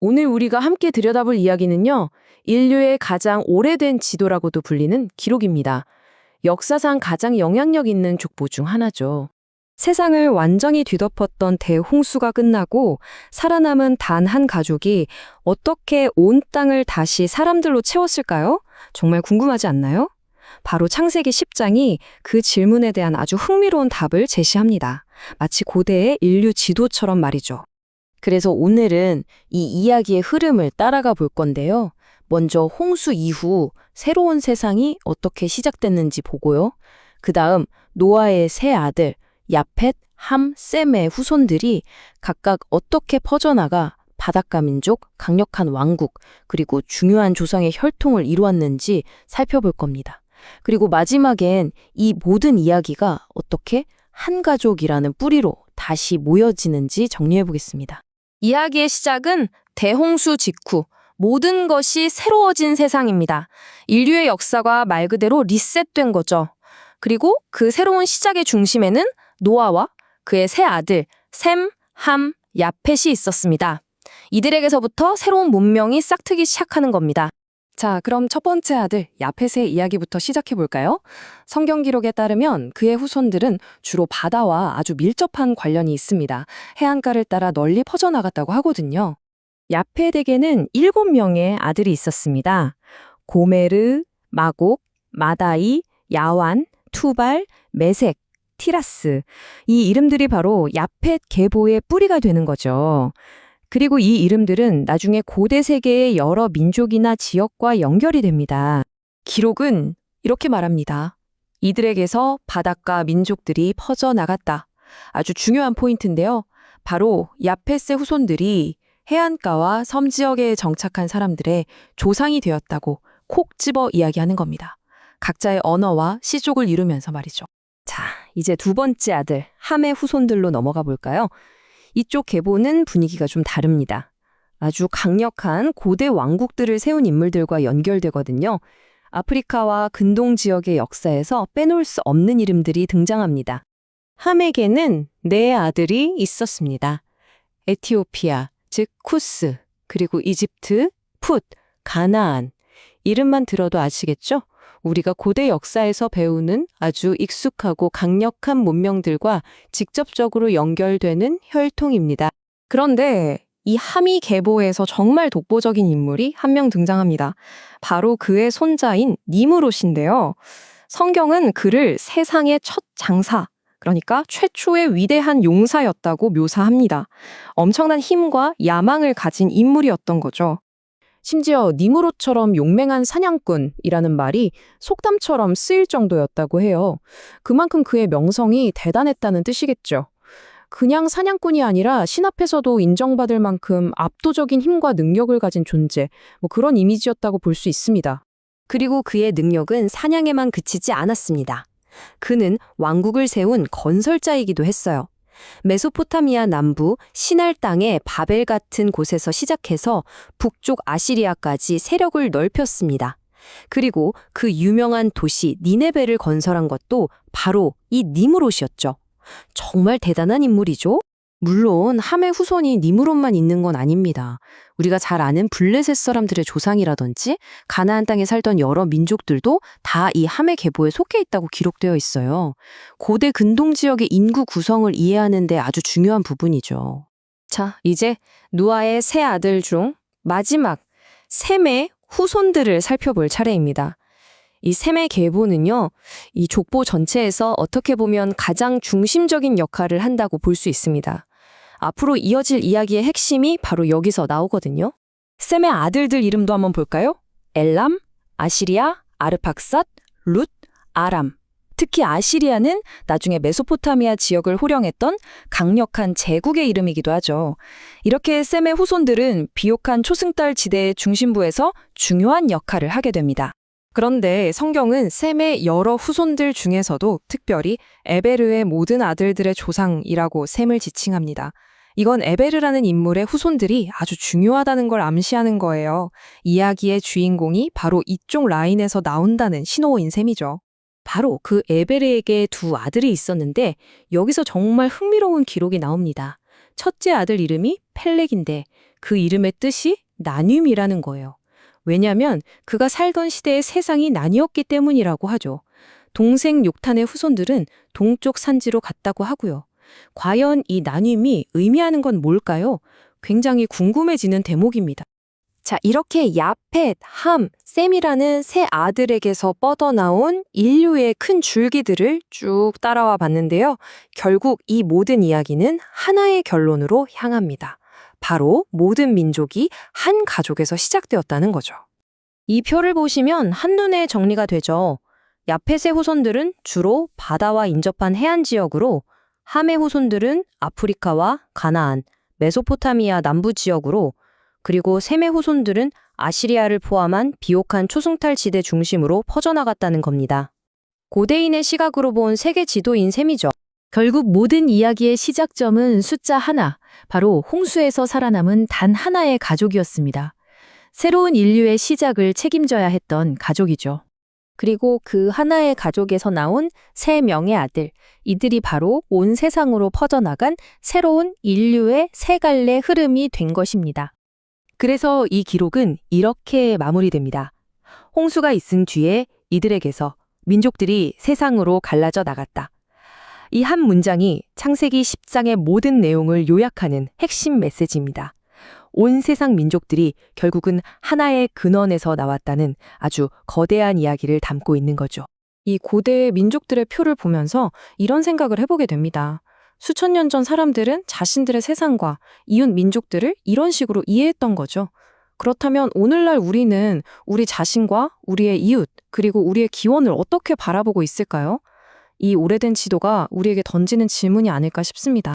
오늘 우리가 함께 들여다볼 이야기는요, 인류의 가장 오래된 지도라고도 불리는 기록입니다. 역사상 가장 영향력 있는 족보 중 하나죠. 세상을 완전히 뒤덮었던 대홍수가 끝나고 살아남은 단 한 가족이 어떻게 온 땅을 다시 사람들로 채웠을까요? 정말 궁금하지 않나요? 바로 창세기 10장이 그 질문에 대한 아주 흥미로운 답을 제시합니다. 마치 고대의 인류 지도처럼 말이죠. 그래서 오늘은 이 이야기의 흐름을 따라가 볼 건데요. 먼저 홍수 이후 새로운 세상이 어떻게 시작됐는지 보고요. 그 다음 노아의 세 아들 야펫, 함, 셈의 후손들이 각각 어떻게 퍼져나가 바닷가 민족, 강력한 왕국, 그리고 중요한 조상의 혈통을 이루었는지 살펴볼 겁니다. 그리고 마지막엔 이 모든 이야기가 어떻게 한 가족이라는 뿌리로 다시 모여지는지 정리해 보겠습니다. 이야기의 시작은 대홍수 직후 모든 것이 새로워진 세상입니다. 인류의 역사가 말 그대로 리셋된 거죠. 그리고 그 새로운 시작의 중심에는 노아와 그의 세 아들 셈, 함, 야펫이 있었습니다. 이들에게서부터 새로운 문명이 싹트기 시작하는 겁니다. 자, 그럼 첫 번째 아들 야펫의 이야기부터 시작해 볼까요? 성경 기록에 따르면 그의 후손들은 주로 바다와 아주 밀접한 관련이 있습니다. 해안가를 따라 널리 퍼져나갔다고 하거든요. 야펫에게는 7명의 아들이 있었습니다. 고메르, 마곡, 마다이, 야완, 투발, 메색, 티라스. 이 이름들이 바로 야펫 계보의 뿌리가 되는 거죠. 그리고 이 이름들은 나중에 고대 세계의 여러 민족이나 지역과 연결이 됩니다. 기록은 이렇게 말합니다. 이들에게서 바닷가 민족들이 퍼져나갔다. 아주 중요한 포인트인데요. 바로 야펫의 후손들이 해안가와 섬 지역에 정착한 사람들의 조상이 되었다고 콕 집어 이야기하는 겁니다. 각자의 언어와 시족을 이루면서 말이죠. 자, 이제 두 번째 아들 함의 후손들로 넘어가 볼까요? 이쪽 계보는 분위기가 좀 다릅니다. 아주 강력한 고대 왕국들을 세운 인물들과 연결되거든요. 아프리카와 근동 지역의 역사에서 빼놓을 수 없는 이름들이 등장합니다. 함에게는 네 아들이 있었습니다. 에티오피아, 즉 쿠스, 그리고 이집트, 풋, 가나안. 이름만 들어도 아시겠죠? 우리가 고대 역사에서 배우는 아주 익숙하고 강력한 문명들과 직접적으로 연결되는 혈통입니다. 그런데 이 함이 계보에서 정말 독보적인 인물이 한 명 등장합니다. 바로 그의 손자인 니무롯인데요. 성경은 그를 세상의 첫 장사, 그러니까 최초의 위대한 용사였다고 묘사합니다. 엄청난 힘과 야망을 가진 인물이었던 거죠. 심지어 니무롯처럼 용맹한 사냥꾼이라는 말이 속담처럼 쓰일 정도였다고 해요. 그만큼 그의 명성이 대단했다는 뜻이겠죠. 그냥 사냥꾼이 아니라 신 앞에서도 인정받을 만큼 압도적인 힘과 능력을 가진 존재, 그런 이미지였다고 볼 수 있습니다. 그리고 그의 능력은 사냥에만 그치지 않았습니다. 그는 왕국을 세운 건설자이기도 했어요. 메소포타미아 남부 시날 땅의 바벨 같은 곳에서 시작해서 북쪽 아시리아까지 세력을 넓혔습니다. 그리고 그 유명한 도시 니네베를 건설한 것도 바로 이 니무롯이었죠. 정말 대단한 인물이죠? 물론 함의 후손이 니무롯만 있는 건 아닙니다. 우리가 잘 아는 블레셋 사람들의 조상이라든지 가나안 땅에 살던 여러 민족들도 다 이 함의 계보에 속해 있다고 기록되어 있어요. 고대 근동 지역의 인구 구성을 이해하는 데 아주 중요한 부분이죠. 자, 이제 노아의 세 아들 중 마지막 셈의 후손들을 살펴볼 차례입니다. 이 셈의 계보는요, 이 족보 전체에서 어떻게 보면 가장 중심적인 역할을 한다고 볼 수 있습니다. 앞으로 이어질 이야기의 핵심이 바로 여기서 나오거든요. 셈의 아들들 이름도 한번 볼까요? 엘람, 아시리아, 아르팍삿, 룻, 아람. 특히 아시리아는 나중에 메소포타미아 지역을 호령했던 강력한 제국의 이름이기도 하죠. 이렇게 셈의 후손들은 비옥한 초승달 지대의 중심부에서 중요한 역할을 하게 됩니다. 그런데 성경은 셈의 여러 후손들 중에서도 특별히 에베르의 모든 아들들의 조상이라고 셈을 지칭합니다. 이건 에베르라는 인물의 후손들이 아주 중요하다는 걸 암시하는 거예요. 이야기의 주인공이 바로 이쪽 라인에서 나온다는 신호인 셈이죠. 바로 그 에베르에게 두 아들이 있었는데 여기서 정말 흥미로운 기록이 나옵니다. 첫째 아들 이름이 펠렉인데 그 이름의 뜻이 나눔이라는 거예요. 왜냐하면 그가 살던 시대의 세상이 나뉘었기 때문이라고 하죠. 동생 욕탄의 후손들은 동쪽 산지로 갔다고 하고요. 과연 이 나눔이 의미하는 건 뭘까요? 굉장히 궁금해지는 대목입니다. 자, 이렇게 야펫, 함, 셈이라는 세 아들에게서 뻗어나온 인류의 큰 줄기들을 쭉 따라와 봤는데요. 결국 이 모든 이야기는 하나의 결론으로 향합니다. 바로 모든 민족이 한 가족에서 시작되었다는 거죠. 이 표를 보시면 한눈에 정리가 되죠. 야펫의 후손들은 주로 바다와 인접한 해안 지역으로, 함의 후손들은 아프리카와 가나안, 메소포타미아 남부 지역으로, 그리고 셈의 후손들은 아시리아를 포함한 비옥한 초승달 지대 중심으로 퍼져나갔다는 겁니다. 고대인의 시각으로 본 세계 지도인 셈이죠. 결국 모든 이야기의 시작점은 숫자 하나, 바로 홍수에서 살아남은 단 하나의 가족이었습니다. 새로운 인류의 시작을 책임져야 했던 가족이죠. 그리고 그 하나의 가족에서 나온 3명의 아들, 이들이 바로 온 세상으로 퍼져나간 새로운 인류의 세 갈래 흐름이 된 것입니다. 그래서 이 기록은 이렇게 마무리됩니다. 홍수가 있은 뒤에 이들에게서 민족들이 세상으로 갈라져 나갔다. 이 한 문장이 창세기 10장의 모든 내용을 요약하는 핵심 메시지입니다. 온 세상 민족들이 결국은 하나의 근원에서 나왔다는 아주 거대한 이야기를 담고 있는 거죠. 이 고대 민족들의 표를 보면서 이런 생각을 해보게 됩니다. 수천 년 전 사람들은 자신들의 세상과 이웃 민족들을 이런 식으로 이해했던 거죠. 그렇다면 오늘날 우리는 우리 자신과 우리의 이웃, 그리고 우리의 기원을 어떻게 바라보고 있을까요? 이 오래된 지도가 우리에게 던지는 질문이 아닐까 싶습니다.